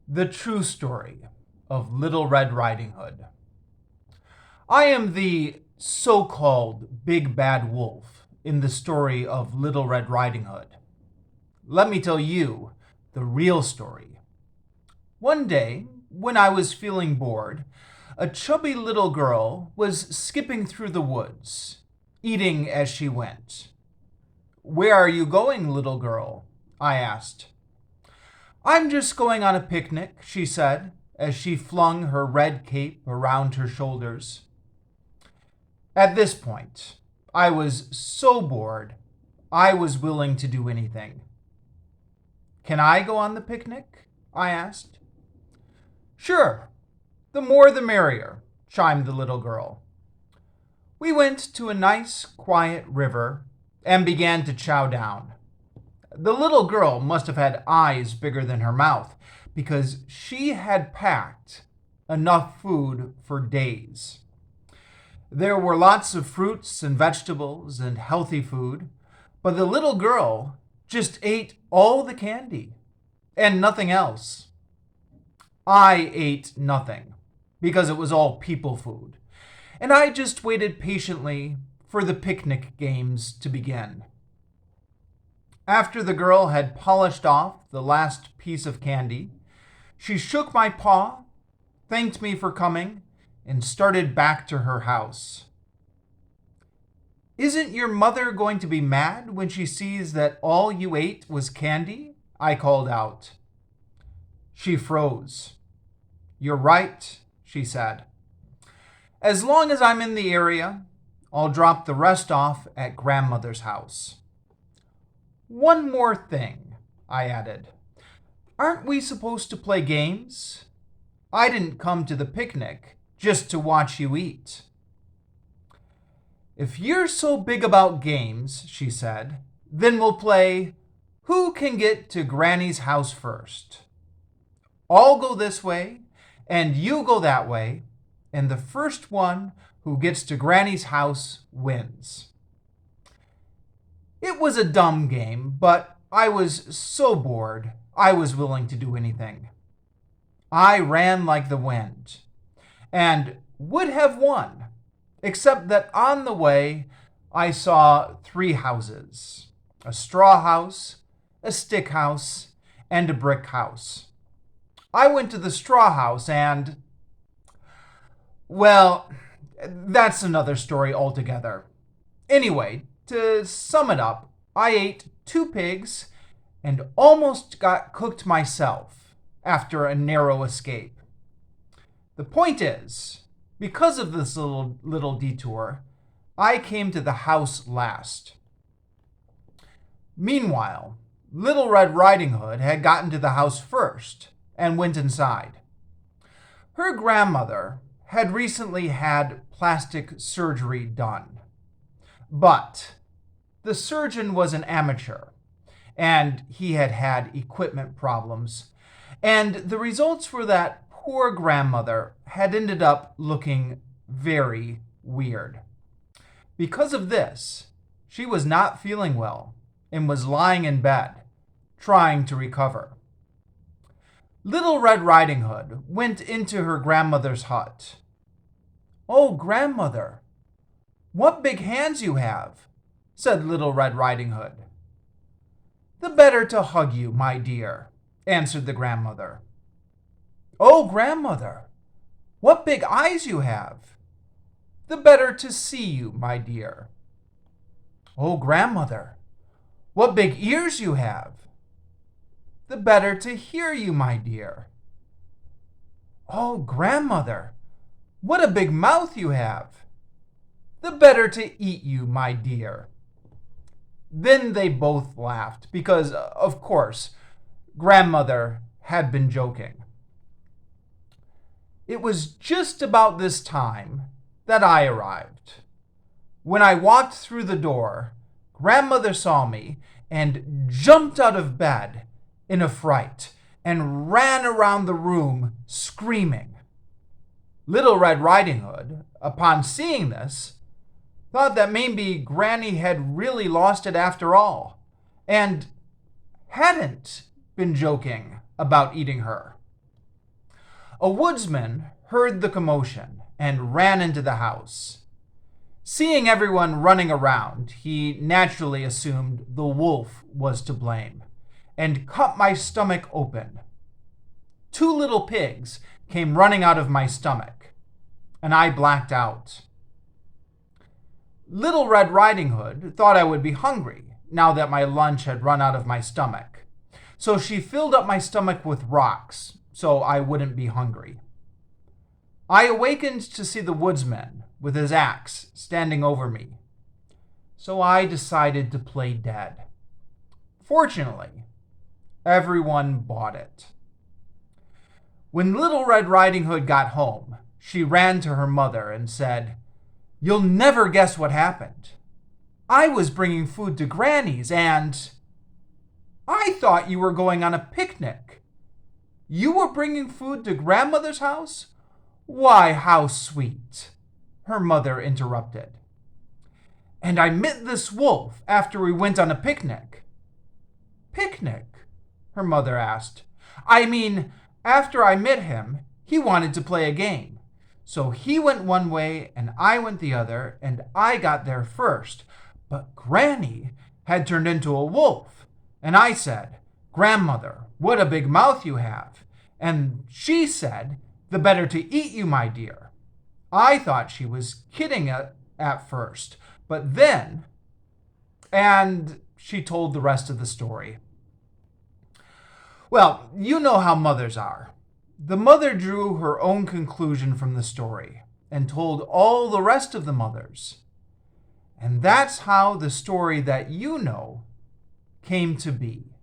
The true story of Little Red Riding Hood. I am the so-called big bad wolf in the story of Little Red Riding Hood. Let me tell you the real story. One day, when I was feeling bored, a chubby little girl was skipping through the woods, eating as she went. "Where are you going, little girl?" I asked. "I'm just going on a picnic," she said, as she flung her red cape around her shoulders. At this point, I was so bored, I was willing to do anything. "Can I go on the picnic?" I asked. "Sure, the more the merrier," chimed the little girl. We went to a nice, quiet river and began to chow down. The little girl must have had eyes bigger than her mouth because she had packed enough food for days. There were lots of fruits and vegetables and healthy food, but the little girl just ate all the candy and nothing else. I ate nothing because it was all people food, and I just waited patiently for the picnic games to begin. After the girl had polished off the last piece of candy, she shook my paw, thanked me for coming, and started back to her house. "Isn't your mother going to be mad when she sees that all you ate was candy?" I called out. She froze. "You're right," she said. "As long as I'm in the area, I'll drop the rest off at grandmother's house." "One more thing," I added. "Aren't we supposed to play games? I didn't come to the picnic just to watch you eat." "If you're so big about games," she said, "then we'll play who can get to Granny's house first. I'll go this way, and you go that way, and the first one who gets to Granny's house wins." It was a dumb game, but I was so bored, I was willing to do anything. I ran like the wind, and would have won, except that on the way I saw 3 houses: a straw house, a stick house, and a brick house. I went to the straw house and, well, that's another story altogether. Anyway, to sum it up, I ate 2 pigs and almost got cooked myself after a narrow escape. The point is, because of this little detour, I came to the house last. Meanwhile, Little Red Riding Hood had gotten to the house first and went inside. Her grandmother had recently had plastic surgery done, but the surgeon was an amateur, and he had had equipment problems, and the results were that poor grandmother had ended up looking very weird. Because of this, she was not feeling well and was lying in bed, trying to recover. Little Red Riding Hood went into her grandmother's hut. "Oh, grandmother, what big hands you have," said Little Red Riding Hood. "The better to hug you, my dear," answered the grandmother. "Oh, grandmother, what big eyes you have. The better to see you, my dear." "Oh, grandmother, what big ears you have. The better to hear you, my dear." "Oh, grandmother, what a big mouth you have. The better to eat you, my dear." Then they both laughed because, of course, grandmother had been joking. It was just about this time that I arrived. When I walked through the door, grandmother saw me and jumped out of bed in a fright and ran around the room screaming. Little Red Riding Hood, upon seeing this, thought that maybe Granny had really lost it after all, and hadn't been joking about eating her. A woodsman heard the commotion and ran into the house. Seeing everyone running around, he naturally assumed the wolf was to blame and cut my stomach open. 2 little pigs came running out of my stomach, and I blacked out. Little Red Riding Hood thought I would be hungry now that my lunch had run out of my stomach, so she filled up my stomach with rocks so I wouldn't be hungry. I awakened to see the woodsman with his axe standing over me, so I decided to play dead. Fortunately, everyone bought it. When Little Red Riding Hood got home, she ran to her mother and said, "You'll never guess what happened. I was bringing food to Granny's and I thought you were going on a picnic. You were bringing food to Grandmother's house? Why, how sweet," her mother interrupted. "And I met this wolf after we went on a picnic." "Picnic?" her mother asked. "I mean, after I met him, he wanted to play a game. So he went one way and I went the other, and I got there first. But Granny had turned into a wolf, and I said, 'Grandmother, what a big mouth you have.' And she said, 'The better to eat you, my dear.' I thought she was kidding at first, but then..." And she told the rest of the story. Well, you know how mothers are. The mother drew her own conclusion from the story and told all the rest of the mothers. And that's how the story that you know came to be.